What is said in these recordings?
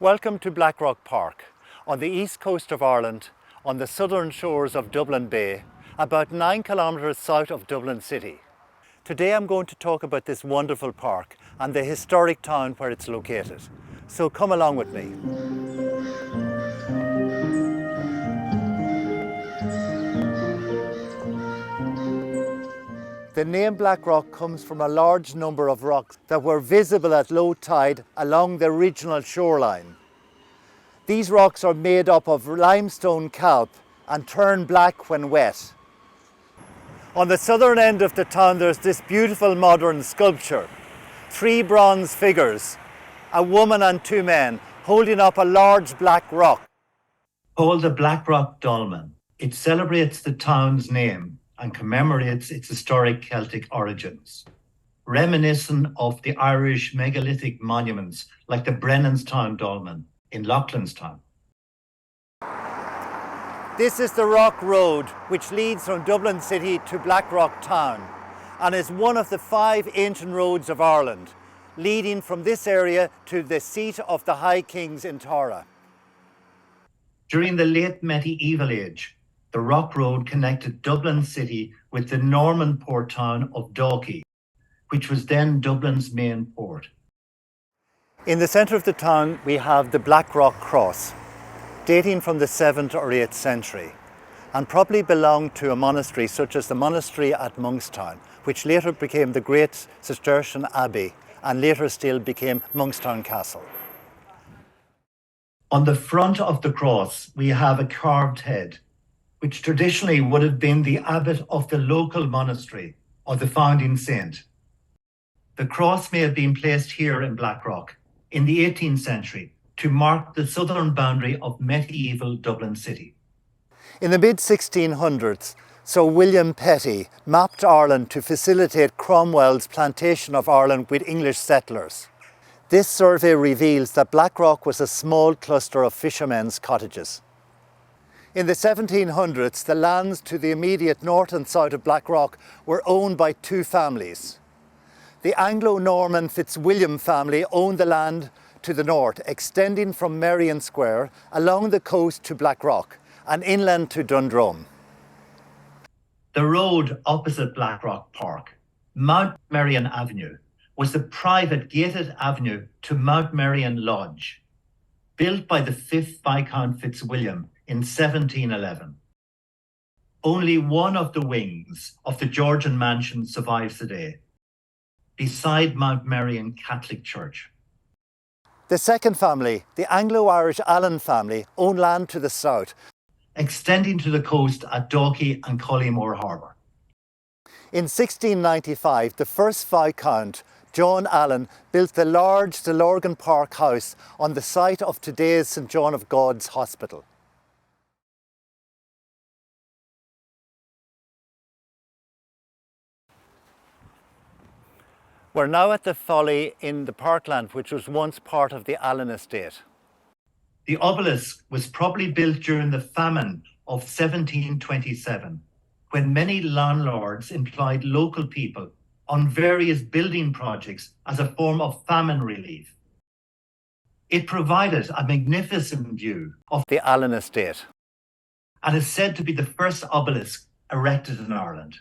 Welcome to Blackrock Park, on the east coast of Ireland, on the southern shores of Dublin Bay, about 9 kilometres south of Dublin City. Today I'm going to talk about this wonderful park and the historic town where it's located. So come along with me. The name Blackrock comes from a large number of rocks that were visible at low tide along the regional shoreline. These rocks are made up of limestone calc and turn black when wet. On the southern end of the town there's this beautiful modern sculpture. 3 bronze figures, a woman and 2 men, holding up a large black rock. Called the Blackrock Dolmen, it celebrates the town's name and commemorates its historic Celtic origins, reminiscent of the Irish megalithic monuments like the Brennanstown Dolmen in Loughlinstown. This is the Rock Road, which leads from Dublin City to Blackrock Town, and is one of the 5 ancient roads of Ireland, leading from this area to the seat of the High Kings in Tara. During the late medieval age, the Rock Road connected Dublin City with the Norman port town of Dalkey, which was then Dublin's main port. In the centre of the town we have the Blackrock Cross, dating from the 7th or 8th century, and probably belonged to a monastery such as the monastery at Monkstown, which later became the Great Cistercian Abbey and later still became Monkstown Castle. On the front of the cross we have a carved head, which traditionally would have been the abbot of the local monastery or the founding saint. The cross may have been placed here in Blackrock in the 18th century to mark the southern boundary of medieval Dublin City. In the mid-1600s, Sir William Petty mapped Ireland to facilitate Cromwell's plantation of Ireland with English settlers. This survey reveals that Blackrock was a small cluster of fishermen's cottages. In the 1700s, the lands to the immediate north and south of Blackrock were owned by 2 families. The Anglo-Norman Fitzwilliam family owned the land to the north, extending from Merrion Square along the coast to Blackrock and inland to Dundrum. The road opposite Blackrock Park, Mount Merrion Avenue, was the private gated avenue to Mount Merrion Lodge, built by the 5th Viscount Fitzwilliam in 1711. Only one of the wings of the Georgian mansion survives today, beside Mount Merrion Catholic Church. The second family, the Anglo Irish Allen family, owned land to the south, extending to the coast at Dalkey and Collymore Harbour. In 1695, the first Viscount, John Allen, built the large Lorgan Park house on the site of today's St John of God's Hospital. We're now at the folly in the parkland, which was once part of the Allen estate. The obelisk was probably built during the famine of 1727, when many landlords employed local people on various building projects as a form of famine relief. It provided a magnificent view of the Allen estate and is said to be the first obelisk erected in Ireland.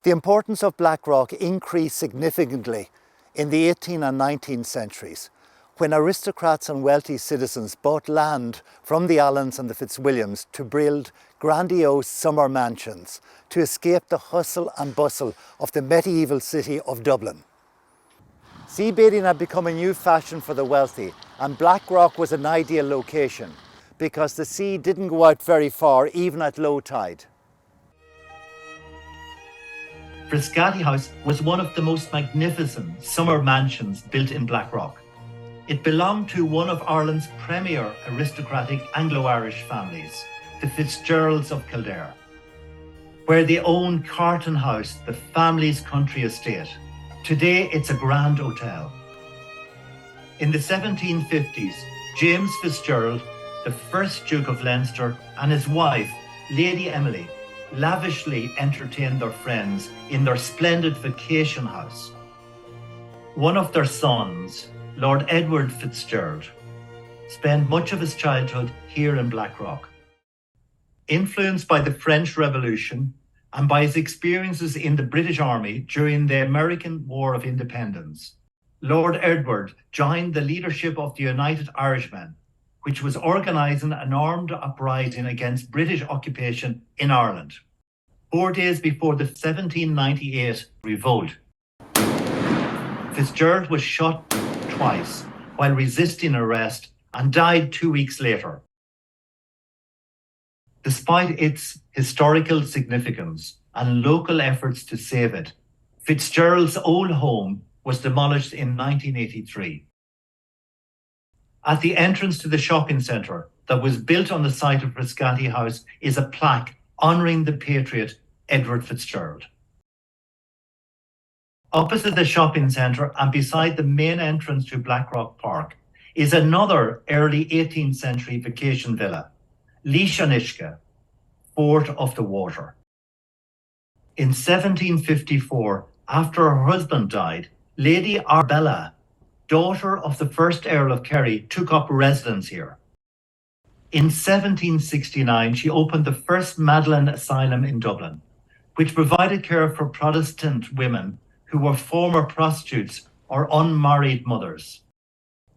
The importance of Blackrock increased significantly in the 18th and 19th centuries, when aristocrats and wealthy citizens bought land from the Allens and the Fitzwilliams to build grandiose summer mansions to escape the hustle and bustle of the medieval city of Dublin. Sea bathing had become a new fashion for the wealthy, and Blackrock was an ideal location because the sea didn't go out very far even at low tide. Frascati House was one of the most magnificent summer mansions built in Blackrock. It belonged to one of Ireland's premier aristocratic Anglo Irish families, the Fitzgeralds of Kildare, where they owned Carton House, the family's country estate. Today it's a grand hotel. In the 1750s, James Fitzgerald, the first Duke of Leinster, and his wife, Lady Emily, lavishly entertained their friends in their splendid vacation house. One of their sons, Lord Edward Fitzgerald, spent much of his childhood here in Blackrock. Influenced by the French Revolution and by his experiences in the British Army during the American War of Independence, Lord Edward joined the leadership of the United Irishmen, which was organising an armed uprising against British occupation in Ireland, 4 days before the 1798 revolt. Fitzgerald was shot twice while resisting arrest and died 2 weeks later. Despite its historical significance and local efforts to save it, Fitzgerald's old home was demolished in 1983. At the entrance to the shopping centre that was built on the site of Frascati House is a plaque honouring the patriot Edward Fitzgerald. Opposite the shopping centre and beside the main entrance to Blackrock Park is another early 18th century vacation villa, Líshanishka, Fort of the Water. In 1754, after her husband died, Lady Arbella, daughter of the first Earl of Kerry, took up residence here. In 1769, she opened the first Magdalen Asylum in Dublin, which provided care for Protestant women who were former prostitutes or unmarried mothers.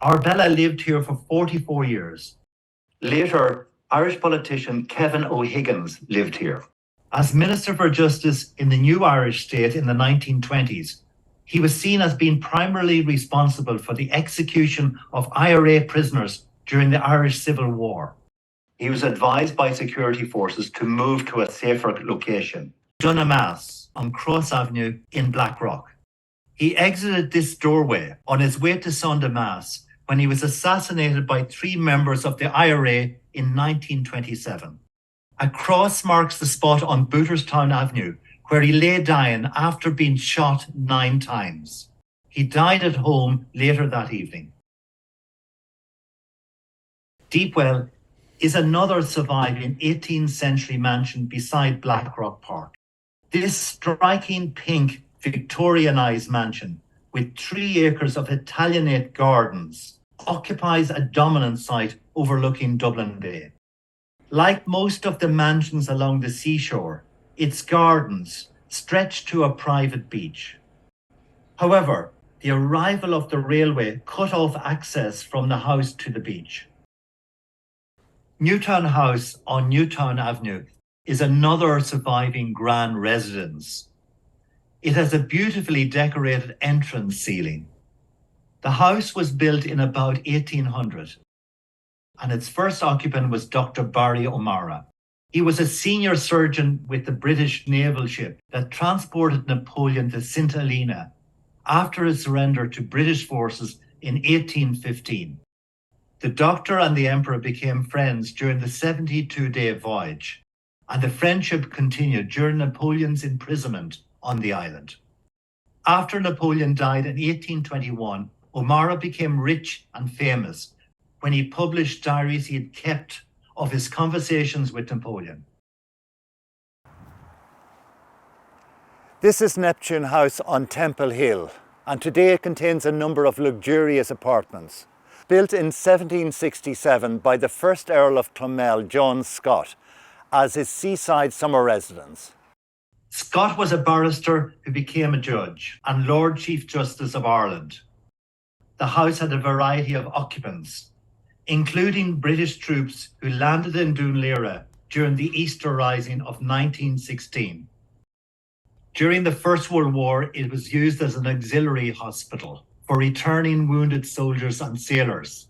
Arbella lived here for 44 years. Later, Irish politician Kevin O'Higgins lived here. As Minister for Justice in the new Irish state in the 1920s, he was seen as being primarily responsible for the execution of IRA prisoners during the Irish Civil War. He was advised by security forces to move to a safer location, Dunnamass on Cross Avenue in Blackrock. He exited this doorway on his way to Sunday Mass when he was assassinated by 3 members of the IRA in 1927. A cross marks the spot on Booterstown Avenue where he lay dying after being shot 9 times. He died at home later that evening. Deepwell is another surviving 18th century mansion beside Blackrock Park. This striking pink Victorianized mansion with 3 acres of Italianate gardens occupies a dominant site overlooking Dublin Bay. Like most of the mansions along the seashore, its gardens stretch to a private beach. However, the arrival of the railway cut off access from the house to the beach. Newtown House on Newtown Avenue is another surviving grand residence. It has a beautifully decorated entrance ceiling. The house was built in about 1800, and its first occupant was Dr. Barry O'Mara. He was a senior surgeon with the British naval ship that transported Napoleon to St. Helena after his surrender to British forces in 1815. The doctor and the emperor became friends during the 72-day voyage, and the friendship continued during Napoleon's imprisonment on the island. After Napoleon died in 1821, O'Mara became rich and famous when he published diaries he had kept of his conversations with Napoleon. This is Neptune House on Temple Hill, and today it contains a number of luxurious apartments. Built in 1767 by the first Earl of Clonmel, John Scott, as his seaside summer residence. Scott was a barrister who became a judge and Lord Chief Justice of Ireland. The house had a variety of occupants, including British troops who landed in Dunleera during the Easter Rising of 1916. During the First World War, it was used as an auxiliary hospital for returning wounded soldiers and sailors.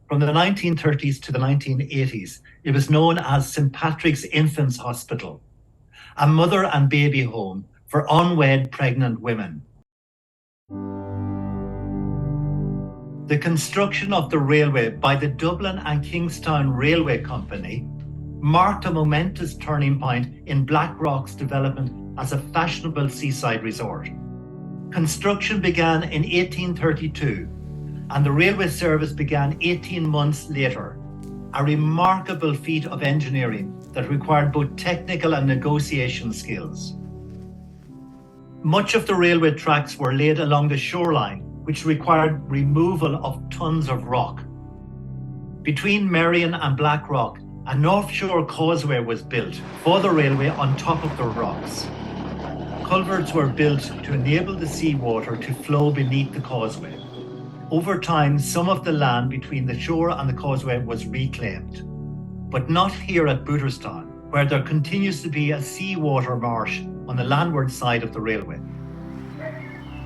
From the 1930s to the 1980s, it was known as St. Patrick's Infants Hospital, a mother and baby home for unwed pregnant women. The construction of the railway by the Dublin and Kingstown Railway Company marked a momentous turning point in Blackrock's development as a fashionable seaside resort. Construction began in 1832, and the railway service began 18 months later, a remarkable feat of engineering that required both technical and negotiation skills. Much of the railway tracks were laid along the shoreline, which required removal of tons of rock. Between Merrion and Blackrock, a North Shore causeway was built for the railway on top of the rocks. Culverts were built to enable the seawater to flow beneath the causeway. Over time, some of the land between the shore and the causeway was reclaimed, but not here at Booterstown, where there continues to be a seawater marsh on the landward side of the railway.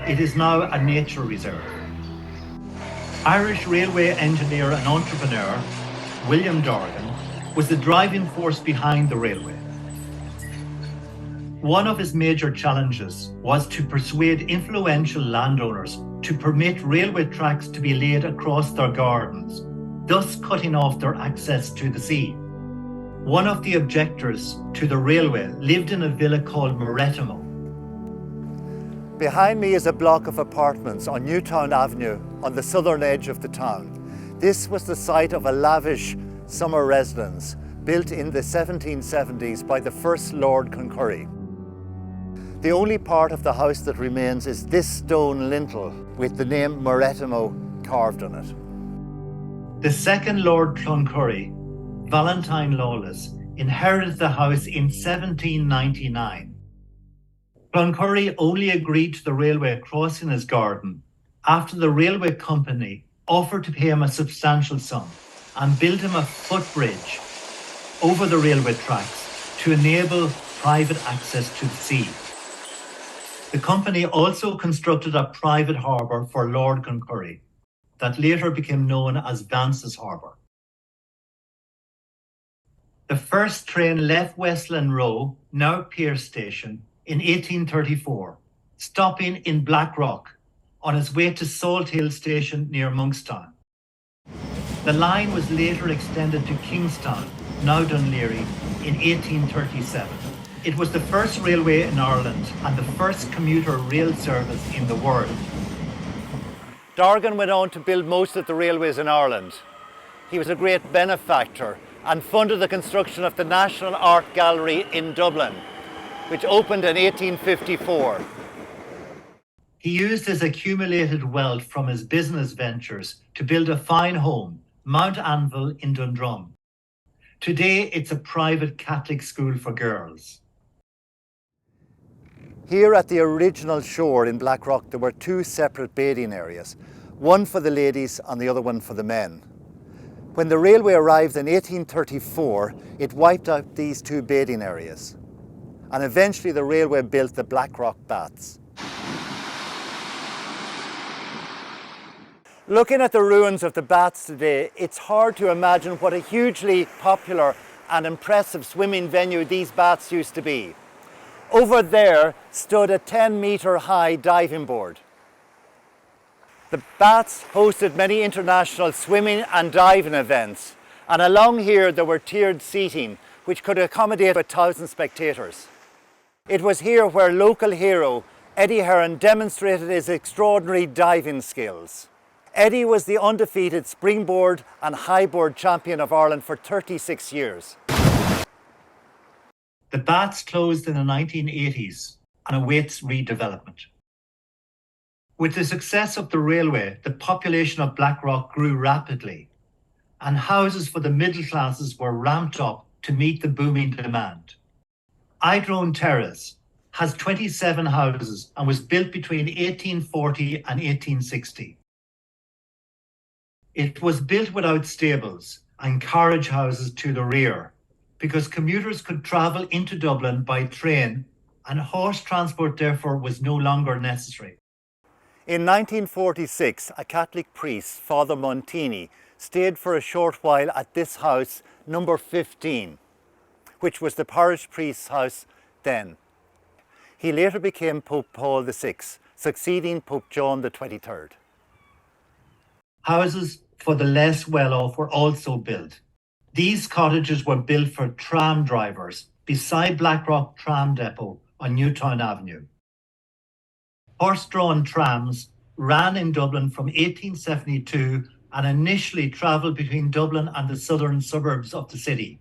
It is now a nature reserve. Irish railway engineer and entrepreneur William Dorgan was the driving force behind the railway. One of his major challenges was to persuade influential landowners to permit railway tracks to be laid across their gardens, thus cutting off their access to the sea. One of the objectors to the railway lived in a villa called Moretimo. Behind me is a block of apartments on Newtown Avenue on the southern edge of the town. This was the site of a lavish summer residence built in the 1770s by the first Lord Concurry. The only part of the house that remains is this stone lintel with the name Moretimo carved on it. The second Lord Cloncurry, Valentine Lawless, inherited the house in 1799. Cloncurry only agreed to the railway crossing his garden after the railway company offered to pay him a substantial sum and build him a footbridge over the railway tracks to enable private access to the sea. The company also constructed a private harbour for Lord Concurry that later became known as Vance's Harbour. The first train left Westland Row, now Pearse Station, in 1834, stopping in Blackrock on its way to Salt Hill Station near Monkstown. The line was later extended to Kingstown, now Dunleary, in 1837. It was the first railway in Ireland and the first commuter rail service in the world. Dorgan went on to build most of the railways in Ireland. He was a great benefactor and funded the construction of the National Art Gallery in Dublin, which opened in 1854. He used his accumulated wealth from his business ventures to build a fine home, Mount Anvil in Dundrum. Today, it's a private Catholic school for girls. Here at the original shore in Blackrock, there were two separate bathing areas, one for the ladies and the other one for the men. When the railway arrived in 1834, it wiped out these two bathing areas, and eventually the railway built the Blackrock baths. Looking at the ruins of the baths today, it's hard to imagine what a hugely popular and impressive swimming venue these baths used to be. Over there stood a 10-metre high diving board. The baths hosted many international swimming and diving events, and along here there were tiered seating which could accommodate 1,000 spectators. It was here where local hero Eddie Heron demonstrated his extraordinary diving skills. Eddie was the undefeated springboard and highboard champion of Ireland for 36 years. The baths closed in the 1980s and awaits redevelopment. With the success of the railway, the population of Blackrock grew rapidly, and houses for the middle classes were ramped up to meet the booming demand. Idrone Terrace has 27 houses and was built between 1840 and 1860. It was built without stables and carriage houses to the rear, because commuters could travel into Dublin by train and horse transport therefore was no longer necessary. In 1946, a Catholic priest, Father Montini, stayed for a short while at this house, number 15, which was the parish priest's house then. He later became Pope Paul VI, succeeding Pope John XXIII. Houses for the less well-off were also built. These cottages were built for tram drivers beside Blackrock Tram Depot on Newtown Avenue. Horse-drawn trams ran in Dublin from 1872 and initially travelled between Dublin and the southern suburbs of the city.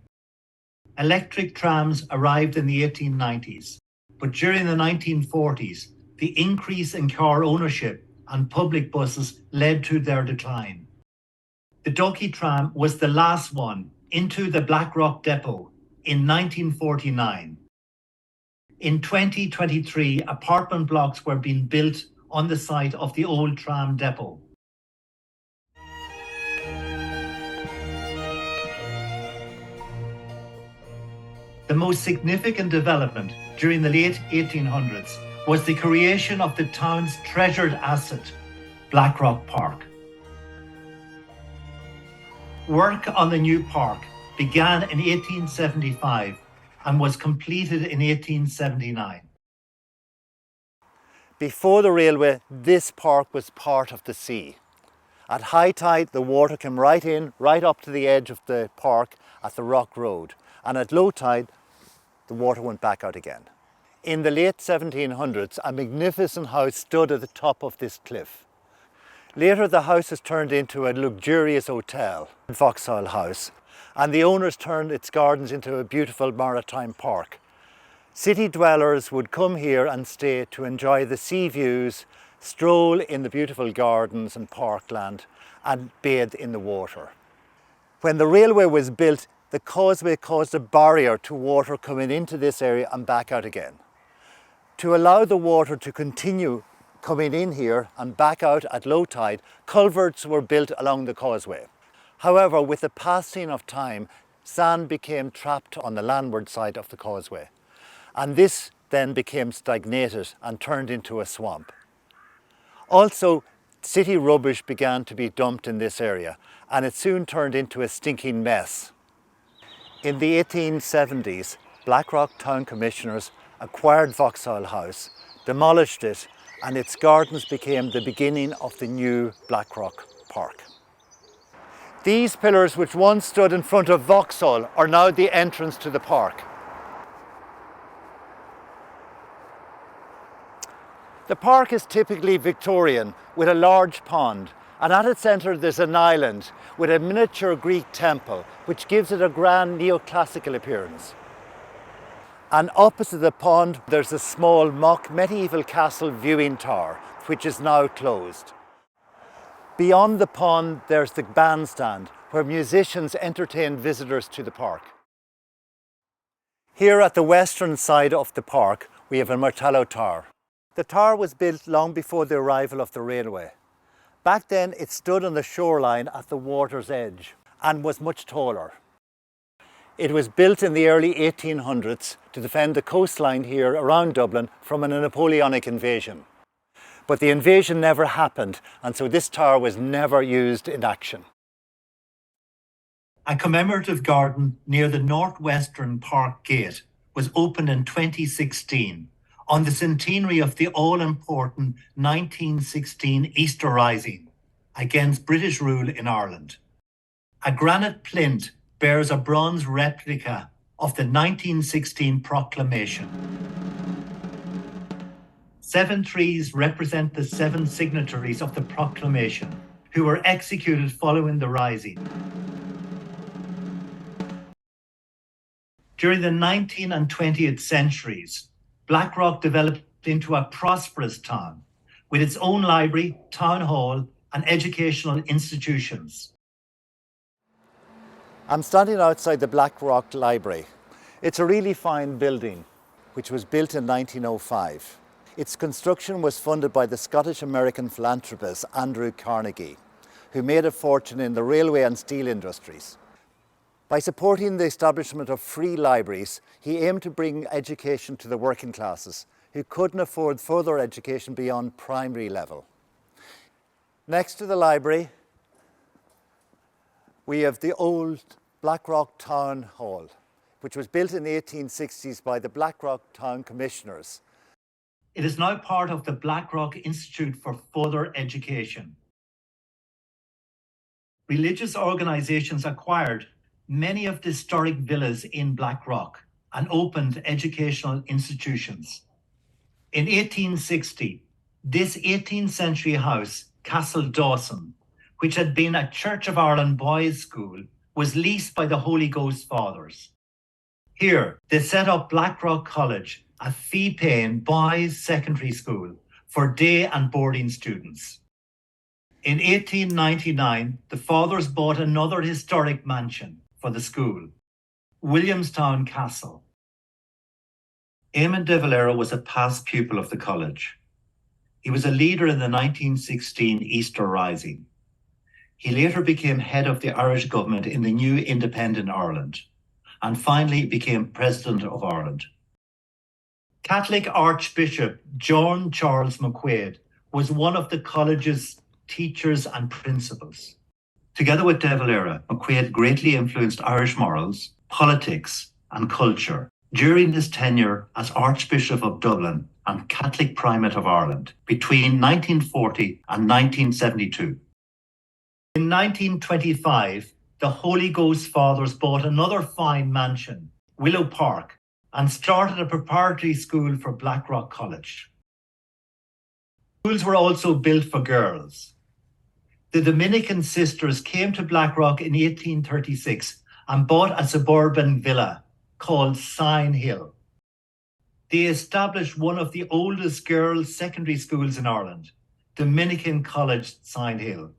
Electric trams arrived in the 1890s, but during the 1940s, the increase in car ownership and public buses led to their decline. The Dalkey tram was the last one into the Blackrock depot in 1949. In 2023, apartment blocks were being built on the site of the old tram depot. The most significant development during the late 1800s was the creation of the town's treasured asset, Blackrock Park. Work on the new park began in 1875 and was completed in 1879. Before the railway, this park was part of the sea. At high tide, the water came right in, right up to the edge of the park at the Rock Road. And at low tide, the water went back out again. In the late 1700s, a magnificent house stood at the top of this cliff. Later, the house was turned into a luxurious hotel, Vauxhall House, and the owners turned its gardens into a beautiful maritime park. City dwellers would come here and stay to enjoy the sea views, stroll in the beautiful gardens and parkland, and bathe in the water. When the railway was built, the causeway caused a barrier to water coming into this area and back out again. To allow the water to continue coming in here and back out at low tide, culverts were built along the causeway. However, with the passing of time, sand became trapped on the landward side of the causeway, and this then became stagnated and turned into a swamp. Also, city rubbish began to be dumped in this area, and it soon turned into a stinking mess. In the 1870s, Blackrock Town Commissioners acquired Vauxhall House, demolished it, and its gardens became the beginning of the new Blackrock Park. These pillars, which once stood in front of Vauxhall, are now the entrance to the park. The park is typically Victorian, with a large pond, and at its centre there's an island with a miniature Greek temple, which gives it a grand neoclassical appearance. And opposite the pond there's a small mock medieval castle viewing tower, which is now closed. Beyond the pond there's the bandstand, where musicians entertain visitors to the park. Here at the western side of the park we have a Martello Tower. The tower was built long before the arrival of the railway. Back then it stood on the shoreline at the water's edge and was much taller. It was built in the early 1800s to defend the coastline here around Dublin from a Napoleonic invasion. But the invasion never happened, and so this tower was never used in action. A commemorative garden near the northwestern park gate was opened in 2016 on the centenary of the all-important 1916 Easter Rising against British rule in Ireland. A granite plinth bears a bronze replica of the 1916 proclamation. 7 trees represent the 7 signatories of the proclamation who were executed following the Rising. During the 19th and 20th centuries, Blackrock developed into a prosperous town with its own library, town hall, and educational institutions. I'm standing outside the Blackrock Library. It's a really fine building, which was built in 1905. Its construction was funded by the Scottish-American philanthropist Andrew Carnegie, who made a fortune in the railway and steel industries. By supporting the establishment of free libraries, he aimed to bring education to the working classes who couldn't afford further education beyond primary level. Next to the library, we have the old Blackrock Town Hall, which was built in the 1860s by the Blackrock Town Commissioners. It is now part of the Blackrock Institute for Further Education. Religious organisations acquired many of the historic villas in Blackrock and opened educational institutions. In 1860, this 18th century house, Castle Dawson, which had been a Church of Ireland boys' school, was leased by the Holy Ghost Fathers. Here, they set up Blackrock College, a fee-paying boys' secondary school for day and boarding students. In 1899, the fathers bought another historic mansion for the school, Williamstown Castle. Eamon de Valera was a past pupil of the college. He was a leader in the 1916 Easter Rising. He later became head of the Irish government in the new independent Ireland, and finally became President of Ireland. Catholic Archbishop John Charles McQuaid was one of the college's teachers and principals. Together with de Valera, McQuaid greatly influenced Irish morals, politics, and culture during his tenure as Archbishop of Dublin and Catholic Primate of Ireland between 1940 and 1972. In 1925, the Holy Ghost Fathers bought another fine mansion, Willow Park, and started a preparatory school for Blackrock College. Schools were also built for girls. The Dominican sisters came to Blackrock in 1836 and bought a suburban villa called Sign Hill. They established one of the oldest girls' secondary schools in Ireland, Dominican College Sign Hill.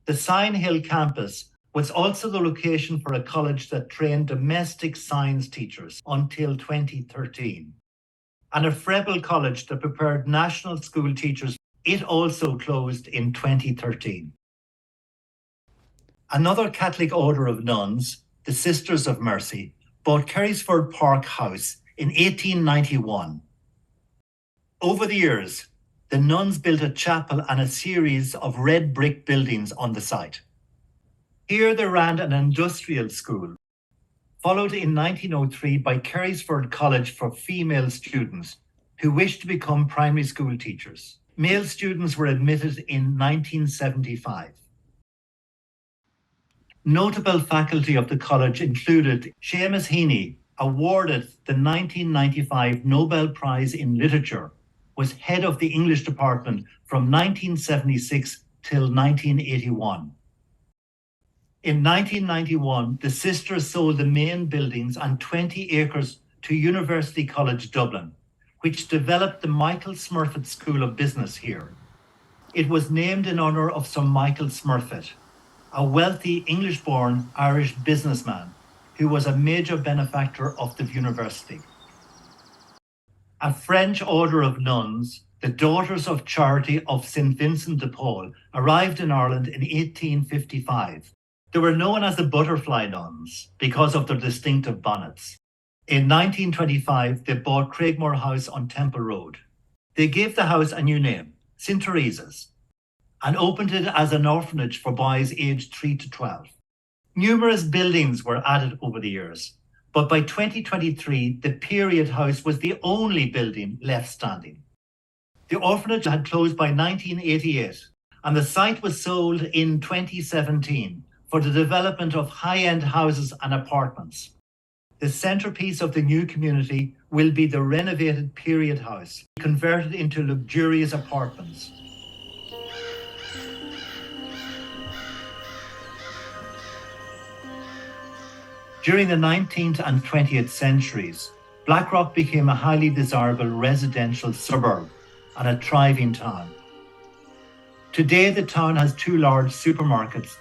The Sign Hill campus was also the location for a college that trained domestic science teachers until 2013, and a Frebel college that prepared national school teachers. It also closed in 2013. Another Catholic order of nuns, the Sisters of Mercy, bought Kerrysford Park House in 1891. Over the years, the nuns built a chapel and a series of red brick buildings on the site. Here they ran an industrial school, followed in 1903 by Kerrysford College for female students who wished to become primary school teachers. Male students were admitted in 1975. Notable faculty of the college included Seamus Heaney, awarded the 1995 Nobel Prize in Literature, was head of the English department from 1976 till 1981. In 1991, the sisters sold the main buildings and 20 acres to University College Dublin, which developed the Michael Smurfit School of Business here. It was named in honour of Sir Michael Smurfit, a wealthy English-born Irish businessman who was a major benefactor of the university. A French order of nuns, the Daughters of Charity of St. Vincent de Paul, arrived in Ireland in 1855. They were known as the Butterfly Nuns because of their distinctive bonnets. In 1925, they bought Craigmore House on Temple Road. They gave the house a new name, St. Teresa's, and opened it as an orphanage for boys aged 3 to 12. Numerous buildings were added over the years, but by 2023, the period house was the only building left standing. The orphanage had closed by 1988, and the site was sold in 2017 for the development of high-end houses and apartments. The centrepiece of the new community will be the renovated period house, converted into luxurious apartments. During the 19th and 20th centuries, Blackrock became a highly desirable residential suburb and a thriving town. Today, the town has two large supermarkets,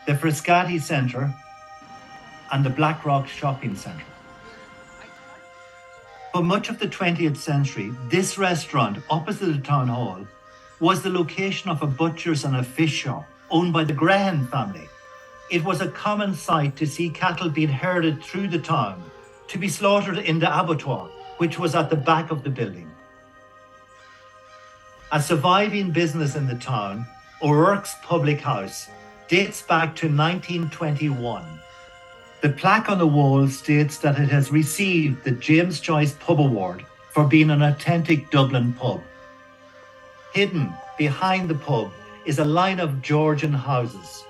the Frascati Centre and the Blackrock Shopping Centre. For much of the 20th century, this restaurant opposite the town hall was the location of a butcher's and a fish shop owned by the Graham family. It was a common sight to see cattle being herded through the town to be slaughtered in the abattoir, which was at the back of the building. A surviving business in the town, O'Rourke's Public House, dates back to 1921. The plaque on the wall states that it has received the James Joyce Pub Award for being an authentic Dublin pub. Hidden behind the pub is a line of Georgian houses,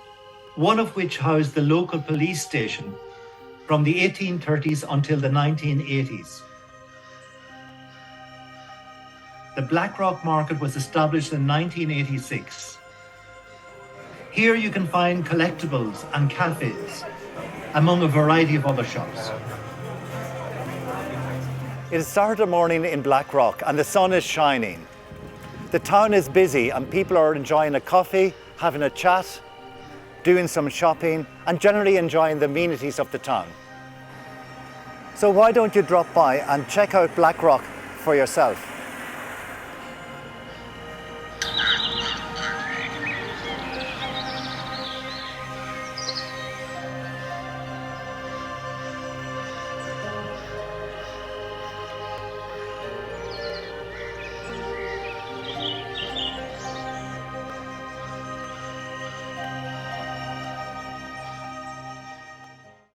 one of which housed the local police station from the 1830s until the 1980s. The Blackrock Market was established in 1986. Here you can find collectibles and cafes, among a variety of other shops. It is Saturday morning in Blackrock and the sun is shining. The town is busy and people are enjoying a coffee, having a chat, doing some shopping and generally enjoying the amenities of the town. So why don't you drop by and check out Blackrock for yourself?